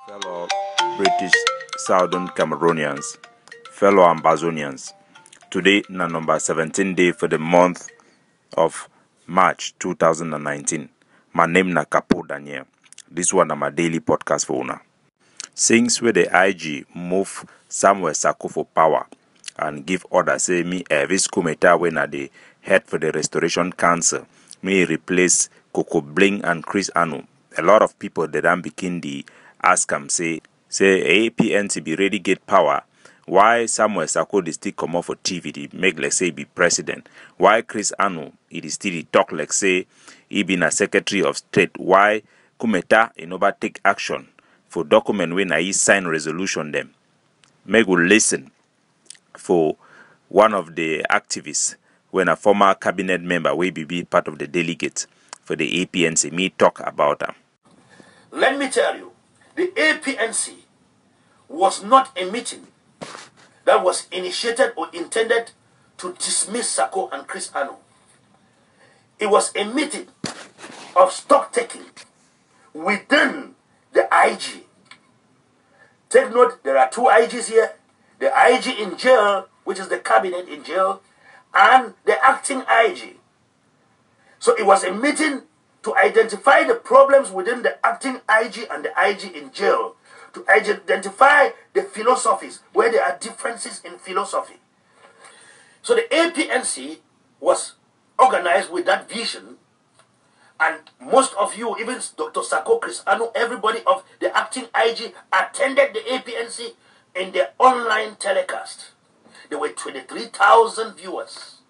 Fellow British Southern Cameroonians, fellow Ambazonians. Today na number 17 day for the month of March 2019. My name na Kapo Daniel. This one na my daily podcast for una. Since where the IG move somewhere Sako for power and give orders say me this committee when na the head for the Restoration Council, me replace Coco Bling and Chris Anu. A lot of people that don't begin the ask him say APNC be ready get power. Why Samuel Sako dey still come off for TV dey make like say be president? Why Chris Anu he dey still talk like say he been a secretary of state? Why Kumeta he never take action for document when he sign resolution them? Make we listen for one of the activists when a former cabinet member will be part of the delegate for the APNC me talk about them. Let me tell you, the APNC was not a meeting that was initiated or intended to dismiss Sako and Chris Anu. It was a meeting of stock taking within the IG. Take note, there are two IGs here. The IG in jail, which is the cabinet in jail, and the acting IG. So it was a meeting to identify the problems within the acting IG and the IG in jail, to identify the philosophies, where there are differences in philosophy. So the APNC was organized with that vision, and most of you, even Dr. Sako, Chris Anu, everybody of the acting IG attended the APNC in the online telecast. There were 23,000 viewers.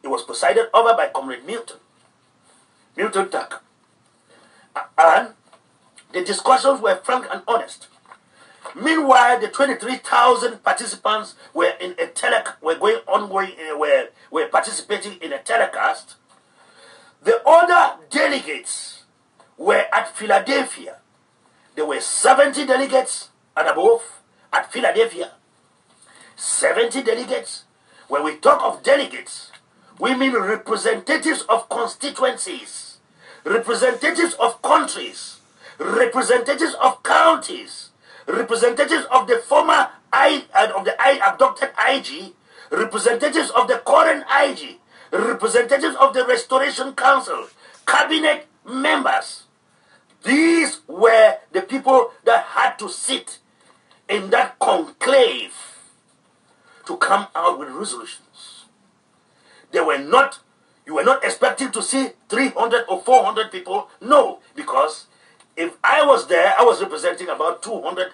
It was presided over by Comrade Milton Tuck. And the discussions were frank and honest. Meanwhile, the 23,000 participants were in a were participating in a telecast. The other delegates were at Philadelphia. There were 70 delegates and above at Philadelphia. 70 delegates. When we talk of delegates, we mean representatives of constituencies, representatives of countries, representatives of counties, representatives of the former abducted IG, representatives of the current IG, representatives of the Restoration Council, cabinet members. These were the people that had to sit in that conclave to come out with resolutions. You were not expecting to see 300 or 400 people. No, because if I was there, I was representing about 200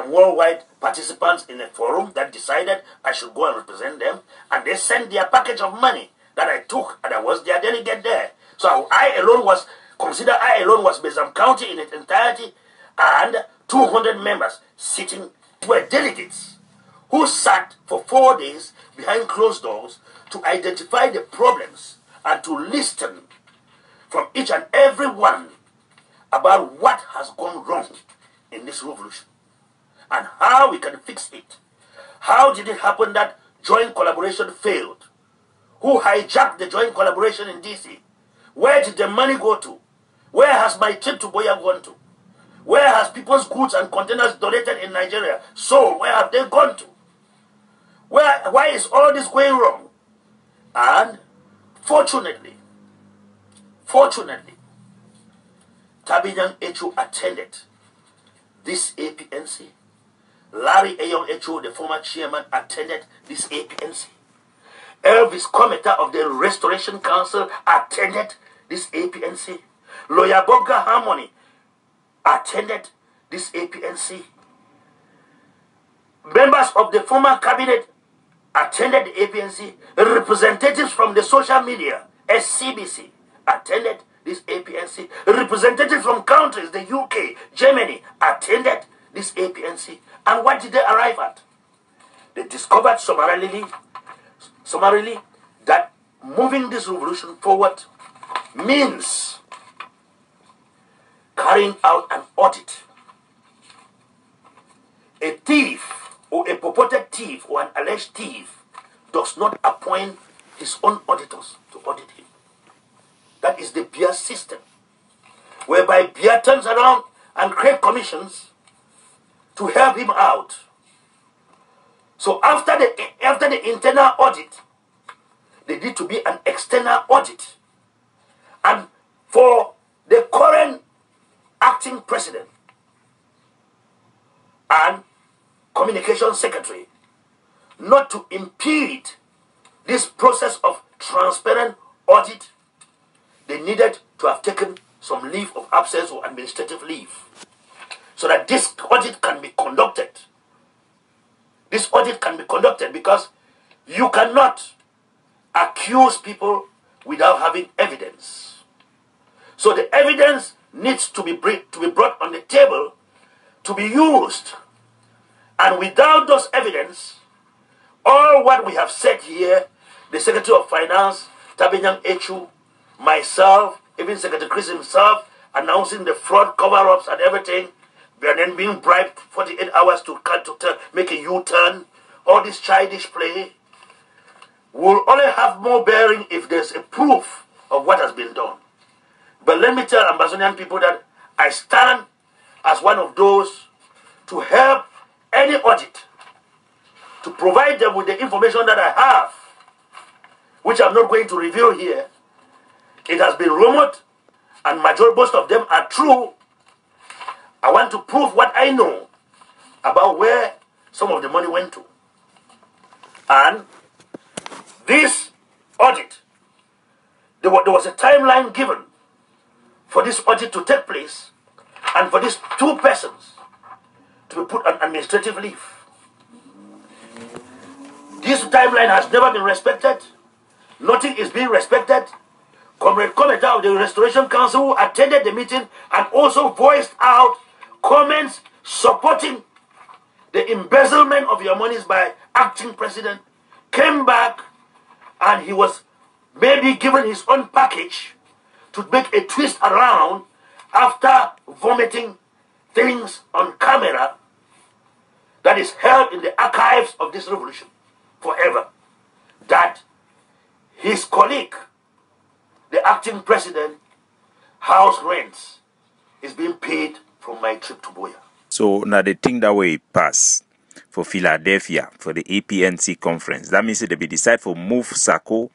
worldwide participants in a forum that decided I should go and represent them, and they sent their package of money that I took, and I was their delegate there. So I alone was Bezam County in its entirety, and 200 members sitting were delegates who sat for 4 days behind closed doors to identify the problems and to listen from each and every one about what has gone wrong in this revolution and how we can fix it. How did it happen that joint collaboration failed? Who hijacked the joint collaboration in DC? Where did the money go to? Where has my trip to Boya gone to? Where has people's goods and containers donated in Nigeria sold? Where have they gone to? Why is all this going wrong? And fortunately, Tabinyang Echo attended this APNC. Larry Ayong Echo, the former chairman, attended this APNC. Elvis Kometa of the Restoration Council attended this APNC. Lawyer Bobga Harmony attended this APNC. Members of the former cabinet attended the APNC. Representatives from the social media, SCBC, attended this APNC. Representatives from countries, the UK, Germany, attended this APNC. And what did they arrive at? They discovered summarily that moving this revolution forward means carrying out an audit. A thief or a purported thief or an alleged thief does not appoint his own auditors to audit him. That is the beer system, whereby beer turns around and create commissions to help him out. So after the internal audit, there need to be an external audit. And for the current acting president and communication secretary not to impede this process of transparent audit, they needed to have taken some leave of absence or administrative leave so that this audit can be conducted. This audit can be conducted because you cannot accuse people without having evidence. So the evidence needs to be brought on the table to be used. And without those evidence, all what we have said here, the Secretary of Finance, Tabenyang Echu, myself, even Secretary Chris himself, announcing the fraud cover-ups and everything, and then being bribed 48 hours to make a U-turn, all this childish play, will only have more bearing if there's a proof of what has been done. But let me tell Ambazonian people that I stand as one of those to help any audit, to provide them with the information that I have, which I'm not going to reveal here. It has been rumored, and most of them are true. I want to prove what I know about where some of the money went to. And this audit, there was a timeline given for this audit to take place and for these two persons to be put on administrative leave. This timeline has never been respected. Nothing is being respected. Comrade Kometa of the Restoration Council attended the meeting and also voiced out comments supporting the embezzlement of your monies by acting president, came back and he was maybe given his own package to make a twist around after vomiting things on camera that is held in the archives of this revolution forever, that his colleague, the acting president, house rents is being paid from my trip to Boya. So now the thing that way pass for Philadelphia for the APNC conference. That means they be decide for move Sako,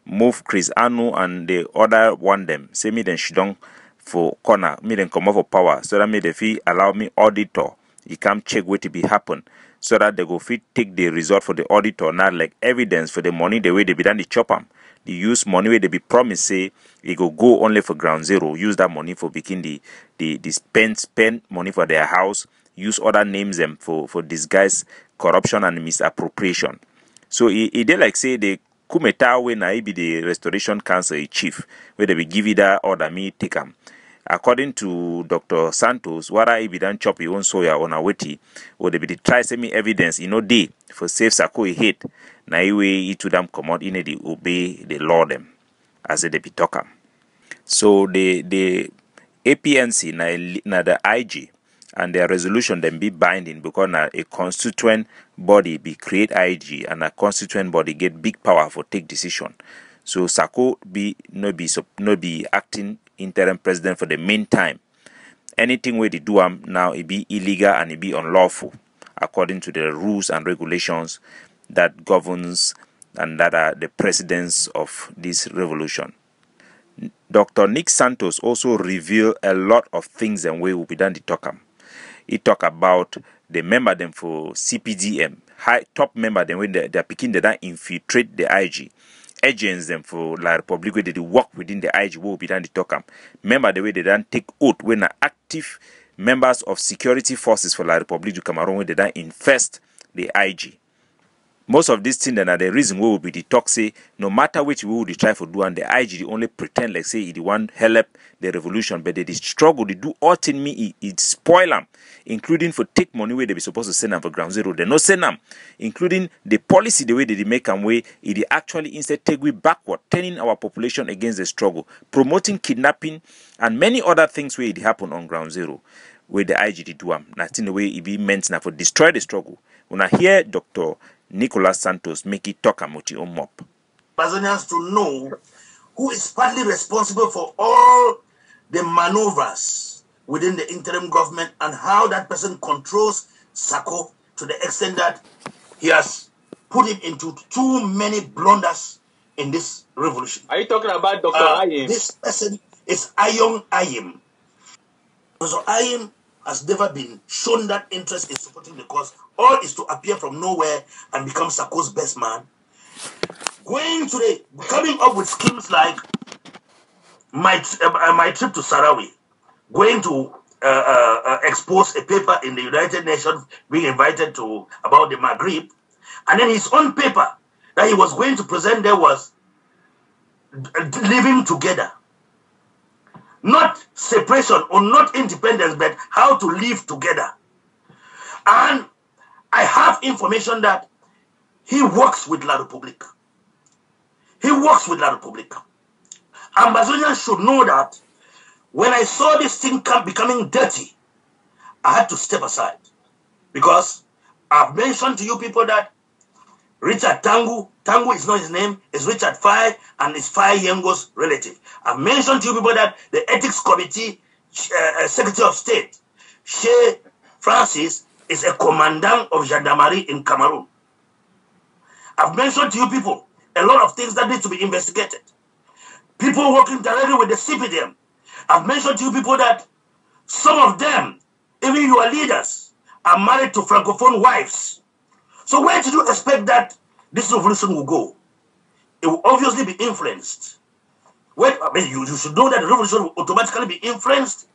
move Chris Anu and the other one them. Say me then shidong for corner, me then come up for power. So that me the fee allow me auditor. You come check what to be happen. So that they go fit take the result for the auditor, not like evidence for the money the way they be done the chop them. They use money where they be promised say it go only for ground zero. Use that money for making the spend money for their house. Use other names them for disguise corruption and misappropriation. So it they like say the kumeta when I be the Restoration Council chief where they be give you that order me take them. According to Dr. Santos, what I be done chop your own soya on a witty, or they be try send me evidence day for safe Sako hate. Na iwe to them come out in the obey the law them as they be talker. So the APNC na the IG and their resolution then be binding because na a constituent body be create IG and a constituent body get big power for take decision. So Sako be no be acting interim president for the meantime. Anything where they do now it be illegal and it be unlawful according to the rules and regulations that governs and that are the precedents of this revolution. Dr. Nick Santos also revealed a lot of things and way will be done to talk. He talk about the member them for CPDM, high top member them when they're picking they don't infiltrate the IG. Agents them for La Republic where they work within the IG will be done to talk. Remember the way they don't take oath when are active members of security forces for La Republic du Cameroon where they don't infest the IG. Most of these things are the reason we will be the talk say no matter which we will try for do and the IG they only pretend like say it want help the revolution, but they struggle they do all thing me it spoil them, including for take money where they be supposed to send them for ground zero. They no send them, including the policy the way they make them way it actually instead take we backward, turning our population against the struggle, promoting kidnapping and many other things where it happen on ground zero where the IG do them. Nothing the way it be meant now for destroy the struggle. When I hear Dr. Nicolas Santos make it talk about your own mop. Amazonians to know who is partly responsible for all the maneuvers within the interim government and how that person controls Sako to the extent that he has put him into too many blunders in this revolution. Are you talking about Dr. Ayim? This person is Ayon Ayim. So Ayim has never been shown that interest in supporting the cause. All is to appear from nowhere and become Sako's best man. Coming up with schemes like my trip to Sarawi, going to expose a paper in the United Nations, being invited to about the Maghreb, and then his own paper that he was going to present there was living together. Not separation or not independence, but how to live together. And I have information that he works with La Republique. He works with La Republique. Ambazonians should know that when I saw this thing becoming dirty, I had to step aside. Because I've mentioned to you people that Richard Tangu is not his name, it's Richard Fai, and it's Fai Yengo's relative. I've mentioned to you people that the Ethics Committee Secretary of State, Shea Francis, is a commandant of gendarmerie in Cameroon. I've mentioned to you people a lot of things that need to be investigated. People working directly with the CPDM. I've mentioned to you people that some of them, even your leaders, are married to Francophone wives. So where did you expect that this revolution will go? It will obviously be influenced. You should know that the revolution will automatically be influenced.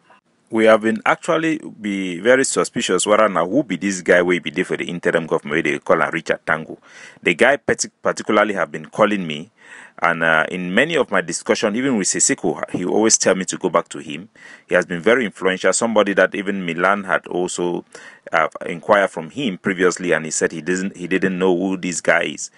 We have been actually be very suspicious whether now who be this guy will be there for the interim government where they call him Richard Tangu. The guy particularly have been calling me, and in many of my discussion, even with Sako, he always tell me to go back to him. He has been very influential, somebody that even Milan had also inquired from him previously, and he said he didn't know who this guy is.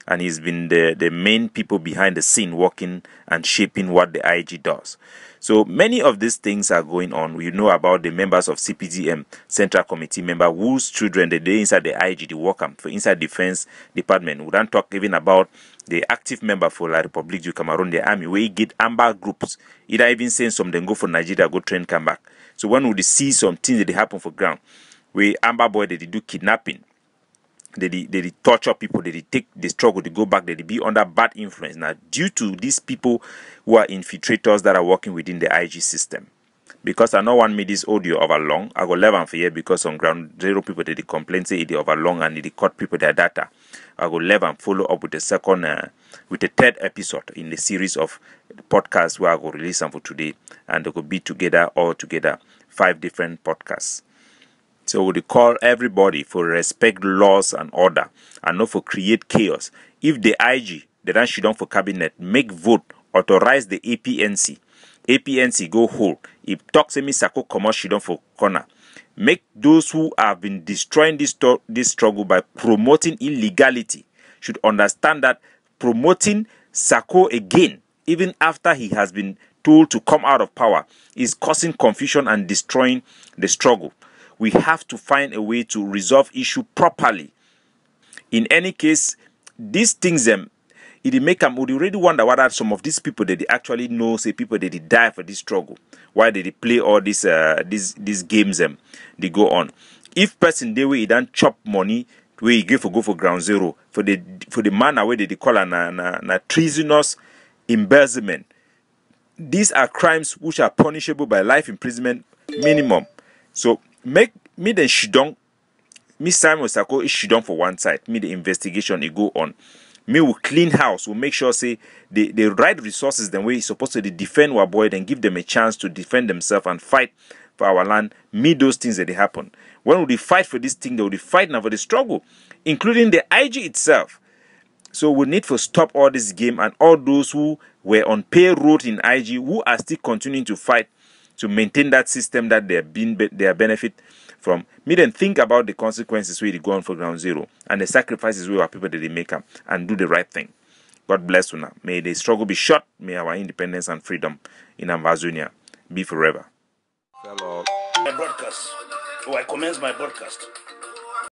And he's been the main people behind the scene working and shaping what the IG does. So many of these things are going on. We know about the members of CPDM, Central Committee member, whose children they inside the IG, the work for inside Defense Department. We don't talk even about the active member for La République du Cameroun, the army, where you get amber groups. Either even saying some then go for Nigeria, go train, come back. So when we see some things that they happen for ground, where amber boy they do kidnapping, they torture people, they take the struggle, they go back, they be under bad influence. Now, due to these people who are infiltrators that are working within the IG system. Because I know one made this audio overlong, I go leave them for here because on ground zero people they complain say it overlong and they cut people their data. I go leave and follow up with the third episode in the series of podcasts where I go release them for today, and they will be together all together 5 different podcasts. So we call everybody for respect laws and order and not for create chaos. If the IG, the dan shidon for cabinet, make vote, authorize the APNC. APNC go hold. If talk to me Sako comot shidon for corner. Make those who have been destroying this struggle by promoting illegality should understand that promoting Sako again, even after he has been told to come out of power, is causing confusion and destroying the struggle. We have to find a way to resolve issue properly. In any case, these things it make them would already wonder whether some of these people that they actually know, say people that they die for this struggle. Why did they play all these games they go on? If person they way don't chop money where you go for ground zero for the manner where they call a treasonous embezzlement. These are crimes which are punishable by life imprisonment minimum. So make me then shidong, me Simon Sako is shidong for one side. Me the investigation it go on. Me will clean house. We'll make sure say the right resources then we supposed to defend our boy and give them a chance to defend themselves and fight for our land. Me those things that they happen. When will they fight for this thing? They will fight now for the struggle, including the IG itself. So we need to stop all this game and all those who were on payroll in IG who are still continuing to fight to maintain that system that they are benefit from. Me then think about the consequences where they go on for ground zero and the sacrifices where our people that they make them and do the right thing. God bless you now. May the struggle be short. May our independence and freedom in Amazonia be forever. My broadcast. I commence my broadcast.